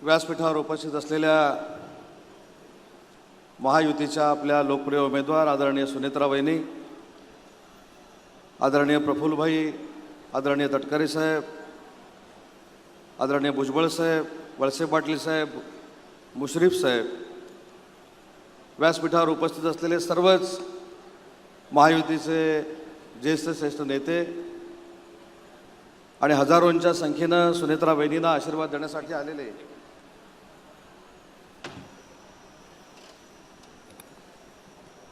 व्यासपीठावर उपस्थित असलेल्या महायुतीच्या आपल्या लोकप्रिय उमेदवार आदरणीय सुनेत्रा वहिनी, आदरणीय प्रफुल्लभाई, आदरणीय तटकरे साहेब, आदरणीय भुजबळ साहेब, वळसे पाटील साहेब, मुश्रीफ साहेब, व्यासपीठावर उपस्थित असलेले सर्वच महायुतीचे ज्येष्ठ श्रेष्ठ नेते आणि हजारोंच्या संख्येनं सुनेत्रा वहिनींना आशीर्वाद देण्यासाठी आलेले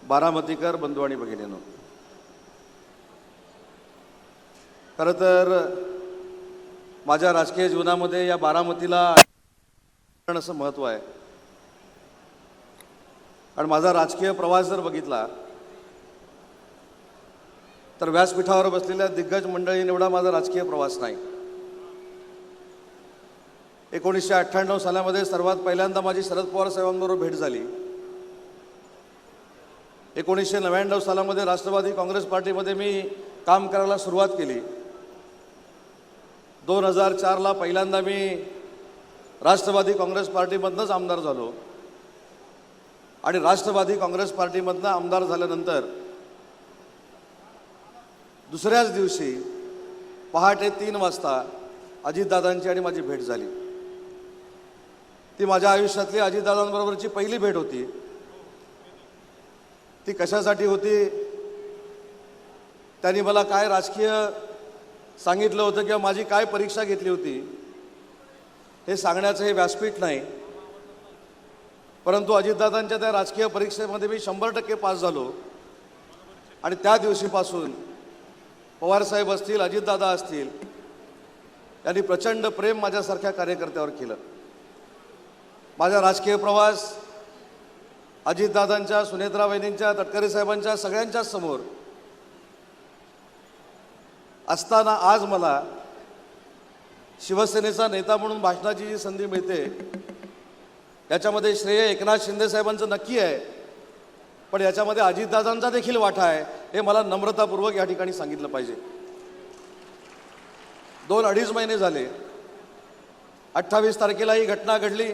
बारामतीकर बंधू आणि भगिनींनो, खरं तर माझ्या राजकीय जीवनामध्ये या बारामतीला असं महत्त्व आहे. आणि माझा राजकीय प्रवास जर बघितला तर व्यासपीठावर बसलेल्या दिग्गज मंडळींएवढा माझा राजकीय प्रवास नाही. 1998 सालामध्ये सर्वात पहिल्यांदा माझी शरद पवार साहेबांबरोबर भेट झाली. 1999 सालामध्ये राष्ट्रवादी काँग्रेस पार्टीमध्ये मी काम करायला सुरुवात केली. 2004ला पहिल्यांदा मी राष्ट्रवादी काँग्रेस पार्टीमधनंच आमदार झालो आणि राष्ट्रवादी काँग्रेस पार्टीमधनं आमदार झाल्यानंतर दुसऱ्याच दिवशी पहाटे 3 वाजता अजितदादांची आणि माझी भेट झाली. ती माझ्या आयुष्यातली अजितदादांबरोबरची पहिली भेट होती. ती कशासाठी होती, त्यांनी मला काय राजकीय सांगितलं होतं किंवा माझी काय परीक्षा घेतली होती हे सांगण्याचं हे व्यासपीठ नाही. परंतु अजितदादांच्या त्या राजकीय परीक्षेमध्ये मी 100% पास झालो आणि त्या दिवशीपासून पवारसाहेब असतील, अजितदादा असतील, यांनी प्रचंड प्रेम माझ्यासारख्या कार्यकर्त्यावर केलं. माझा राजकीय प्रवास अजितदादांच्या, सुनेत्रा वहिनींच्या, तटकरे साहेबांच्या सगळ्यांच्याच समोर असताना आज मला शिवसेनेचा नेता म्हणून भाषणाची जी संधी मिळते याच्यामध्ये श्रेय एकनाथ शिंदे साहेबांचं नक्की आहे, पण याच्यामध्ये अजितदादांचा देखील वाटा आहे हे मला नम्रतापूर्वक या ठिकाणी सांगितलं पाहिजे. 2-2.5 महिने झाले. 28 तारखेला ही घटना घडली.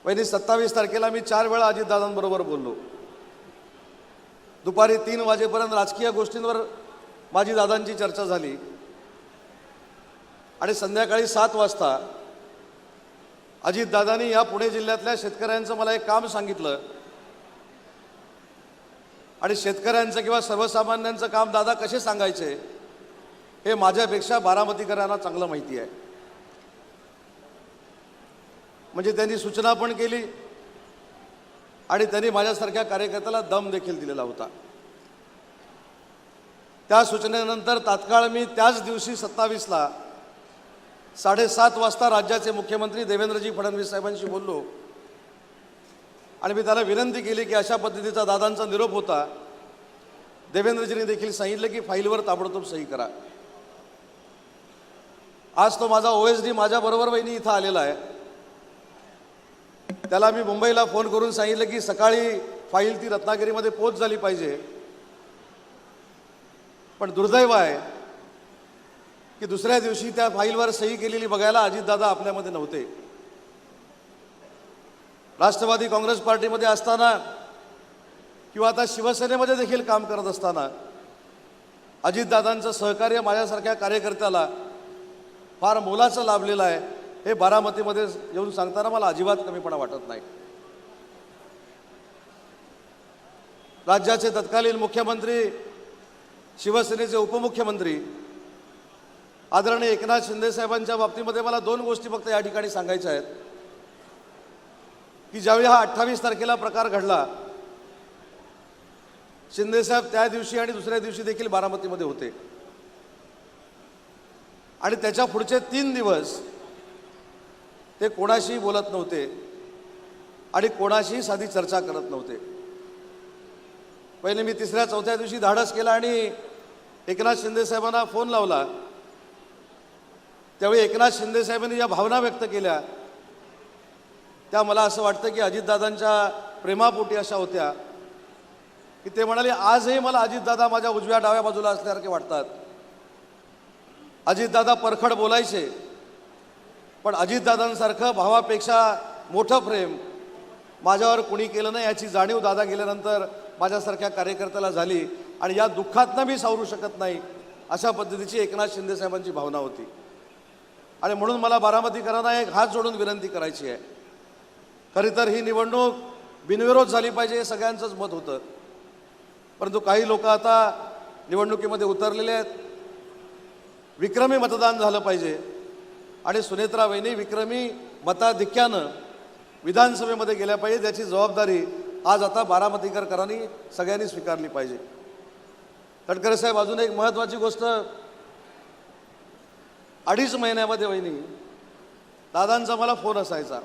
वहिनी 27 तारखेला मी 4 वेळा अजितदादांबरोबर बोललो. दुपारी 3 वाजेपर्यंत राजकीय गोष्टींवर माझी दादांची चर्चा झाली आणि संध्याकाळी 7 वाजता अजितदादांनी या पुणे जिल्ह्यातल्या शेतकऱ्यांचं मला एक काम सांगितलं आणि शेतकऱ्यांचं किंवा सर्वसामान्यांचं काम दादा कसे सांगायचे हे माझ्यापेक्षा बारामतीकरांना चांगलं माहिती आहे. म्हणजे त्यांनी सूचना पण केली आणि त्यांनी माझ्यासारख्या कार्यकर्त्याला दम देखील दिलेला होता. त्या सूचनेनंतर तात्काळ मी त्याच दिवशी 27ला 7:30 वाजता राज्याचे मुख्यमंत्री देवेंद्रजी फडणवीस साहेबांशी बोललो आणि मी त्यांना विनंती केली की अशा पद्धतीचा दादांचा निरोप होता. देवेंद्रजींनी देखील सांगितलं की फाईलवर ताबडतोब सही करा. आज तो माझा OSD माझ्याबरोबर वहिनी इथं आलेला आहे. त्याला मी मुंबईला फोन करून सांगितलं की सकाळी फाईल ती रत्नागिरीमध्ये पोच झाली पाहिजे, पण दुर्दैव आहे की दुसऱ्या दिवशी त्या फाईलवर सही केलेली बघायला अजितदादा आपल्यामध्ये नव्हते. राष्ट्रवादी काँग्रेस पार्टीमध्ये असताना किंवा आता शिवसेनेमध्ये देखील काम करत असताना अजितदादांचं सहकार्य माझ्यासारख्या कार्यकर्त्याला फार मोलाचं लाभलेलं आहे हे बारामतीमध्ये येऊन सांगताना मला अजिबात कमीपणा वाटत नाही. राज्याचे तत्कालीन मुख्यमंत्री, शिवसेनेचे उपमुख्यमंत्री आदरणीय एकनाथ शिंदे साहेबांच्या बाबतीमध्ये मला 2 गोष्टी फक्त या ठिकाणी सांगायच्या आहेत की ज्यावेळी हा 28 तारखेला प्रकार घडला, शिंदे साहेब त्या दिवशी आणि दुसऱ्या दिवशी देखील बारामतीमध्ये होते आणि त्याच्या पुढचे 3 दिवस ते कोणाशीही बोलत नव्हते आणि कोणाशीही साधी चर्चा करत नव्हते. पहिले मी 3ऱ्या-4थ्या दिवशी धाडस केला आणि एकनाथ शिंदे साहेबांना फोन लावला. त्यावेळी एकनाथ शिंदे साहेबांनी ज्या भावना व्यक्त केल्या त्या मला असं वाटतं की अजितदादांच्या प्रेमापोटी अशा होत्या की ते म्हणाले, आजही मला अजितदादा माझ्या उजव्या डाव्या बाजूला असल्यासारखे वाटतात. अजितदादा परखड बोलायचे पण अजितदादांसारखं भावापेक्षा मोठं प्रेम माझ्यावर कुणी केलं नाही याची जाणीव दादा गेल्यानंतर माझ्यासारख्या कार्यकर्त्याला झाली आणि या दुःखातनं मी सावरू शकत नाही अशा पद्धतीची एकनाथ शिंदे साहेबांची भावना होती. आणि म्हणून मला बारामतीकरांना एक हात जोडून विनंती करायची आहे. खरी तर ही निवडणूक बिनविरोध झाली पाहिजे हे सगळ्यांचंच मत होतं, परंतु काही लोक आता निवडणुकीमध्ये उतरलेले आहेत. विक्रमी मतदान झालं पाहिजे आणि सुनेत्रा वहिनी विक्रमी मताधिक्यानं विधानसभेमध्ये गेल्या पाहिजे त्याची जबाबदारी आज आता बारामतीकरांनी सगळ्यांनी स्वीकारली पाहिजे. तटकरे साहेब, अजून एक महत्त्वाची गोष्ट, 2.5 महिन्यामध्ये वहिनी दादांचा मला फोन असायचा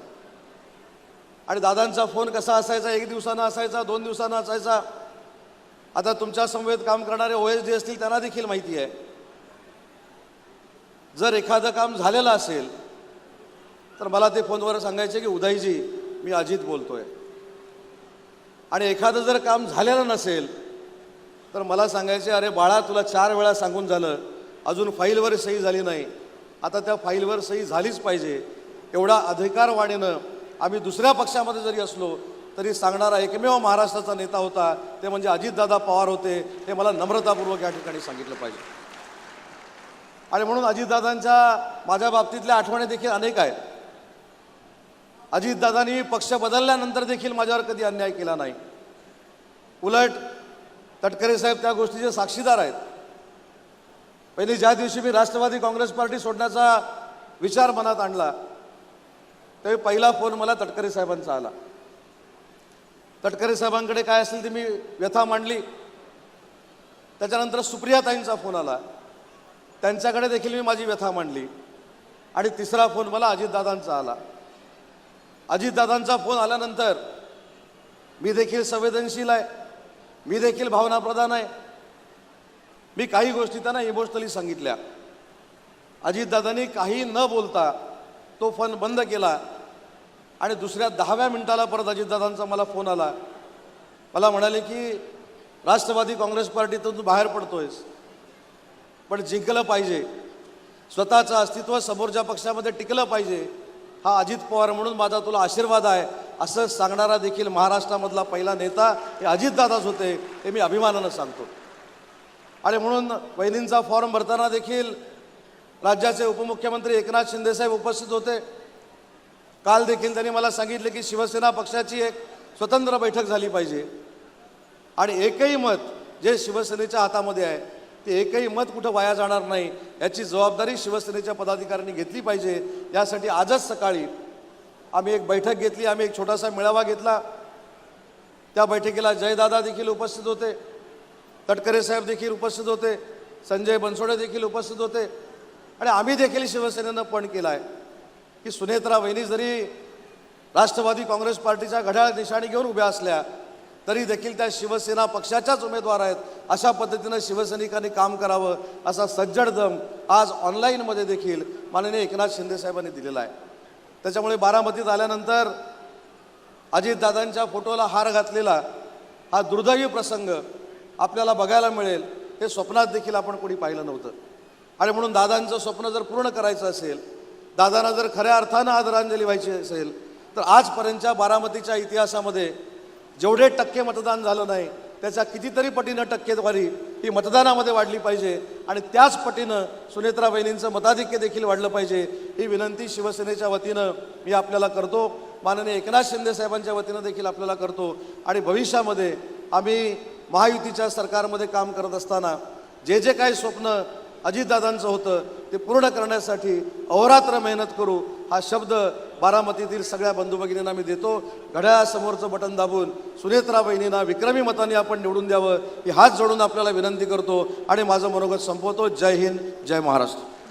आणि दादांचा फोन कसा असायचा, 1 दिवसानं असायचा, 2 दिवसानं असायचा. आता तुमच्या समवेत काम करणारे OSD असतील त्यांना देखील माहिती आहे, जर एखादं काम झालेलं असेल तर मला ते फोनवर सांगायचे की उदयजी मी अजित बोलतोय, आणि एखादं जर काम झालेलं नसेल तर मला सांगायचे अरे बाळा तुला 4 वेळा सांगून झालं, अजून फाईलवर सही झाली नाही, आता त्या फाईलवर सही झालीच पाहिजे. एवढा अधिकारवाणीनं आम्ही दुसऱ्या पक्षामध्ये जरी असलो तरी सांगणारा एकमेव महाराष्ट्राचा नेता होता ते म्हणजे अजितदादा पवार होते, हे मला नम्रतापूर्वक या ठिकाणी सांगितलं पाहिजे. आणि म्हणून अजितदादांच्या माझ्या बाबतीतल्या आठवणी देखील अनेक आहेत. अजितदादांनी पक्ष बदलल्यानंतर देखील माझ्यावर कधी अन्याय केला नाही. उलट तटकरे साहेब त्या गोष्टीचे साक्षीदार आहेत. पहिली ज्या दिवशी मी राष्ट्रवादी काँग्रेस पार्टी सोडण्याचा विचार मनात आणला त्यावेळी पहिला फोन मला तटकरे साहेबांचा आला. तटकरे साहेबांकडे काय असेल ती मी व्यथा मांडली. त्याच्यानंतर सुप्रियाताईंचा फोन आला, त्यांच्याकडे देखील मी माझी व्यथा मांडली. आणि तिसरा फोन मला अजितदादांचा आला. अजितदादांचा फोन आल्यानंतर मी देखील संवेदनशील आहे, मी देखील भावनाप्रधान आहे. मी काही गोष्टी त्यांना इमोशनली सांगितल्या. अजितदादांनी काही न बोलता तो फोन बंद केला आणि दुसऱ्या 10व्या मिनिटाला परत अजितदादांचा मला फोन आला. मला म्हणाले की राष्ट्रवादी काँग्रेस पार्टीतून तू बाहेर पडतोयस, पण जिंकलं पाहिजे, स्वतःचं अस्तित्व समोरच्या पक्षामध्ये टिकलं पाहिजे, हा अजित पवार म्हणून माझा तुला आशीर्वाद आहे, असं सांगणारा देखील महाराष्ट्रामधला पहिला नेता हे अजितदादाच होते, हे मी अभिमानानं सांगतो. आणि म्हणून वहिनींचा फॉर्म भरताना देखील राज्याचे उपमुख्यमंत्री एकनाथ शिंदेसाहेब उपस्थित होते. काल देखील त्यांनी मला सांगितले की शिवसेना पक्षाची एक स्वतंत्र बैठक झाली पाहिजे आणि एकही मत जे शिवसेनेच्या हातामध्ये आहे ते एकही मत कुठं वाया जाणार नाही याची जबाबदारी शिवसेनेच्या पदाधिकाऱ्यांनी घेतली पाहिजे. यासाठी आजच सकाळी आम्ही एक बैठक घेतली, आम्ही एक छोटासा मेळावा घेतला. त्या बैठकीला जयदादा देखील उपस्थित होते, तटकरे साहेब देखील उपस्थित होते, संजय बनसोडे देखील उपस्थित होते. आणि आम्ही देखील शिवसेनेनं पण केला आहे की सुनेत्रा वहिनी जरी राष्ट्रवादी काँग्रेस पार्टीच्या घड्याळ निशाणी घेऊन उभ्या असल्या तरी देखील त्या शिवसेना पक्षाच्याच उमेदवार आहेत, अशा पद्धतीनं शिवसैनिकांनी काम करावं असा सज्जड दम आज ऑनलाईनमध्ये देखील माननीय एकनाथ शिंदे साहेबांनी दिलेला आहे. त्याच्यामुळे बारामतीत आल्यानंतर अजितदादांच्या फोटोला हार घातलेला हा दुर्दैवी प्रसंग आपल्याला बघायला मिळेल हे स्वप्नात देखील आपण कोणी पाहिलं नव्हतं. आणि म्हणून दादांचं स्वप्न जर पूर्ण करायचं असेल, दादांना जर खऱ्या अर्थानं आदरांजली व्हायची असेल तर आजपर्यंतच्या बारामतीच्या इतिहासामध्ये जेवढे टक्के मतदान झालं नाही त्याच्या कितीतरी पटीनं टक्केवारी ही मतदानामध्ये वाढली पाहिजे आणि त्याच पटीनं सुनेत्रा वहिनींचं मताधिक्य देखील वाढलं पाहिजे. ही विनंती शिवसेनेच्या वतीनं मी आपल्याला करतो, माननीय एकनाथ शिंदे साहेबांच्या वतीनं देखील आपल्याला करतो. आणि भविष्यामध्ये आम्ही महायुतीच्या सरकारमध्ये काम करत असताना जे जे काही स्वप्न अजितदादांचं होतं ते पूर्ण करण्यासाठी अहोरात्र मेहनत करू हा शब्द बारामतीतील सगळ्या बंधू भगिनींना मी देतो. घड्याळासमोरचं बटन दाबून सुनेत्रा वहिनींना विक्रमी मतांनी आपण निवडून द्यावं ही हात जोडून आपल्याला विनंती करतो आणि माझं मनोगत संपवतो. जय हिंद, जय महाराष्ट्र.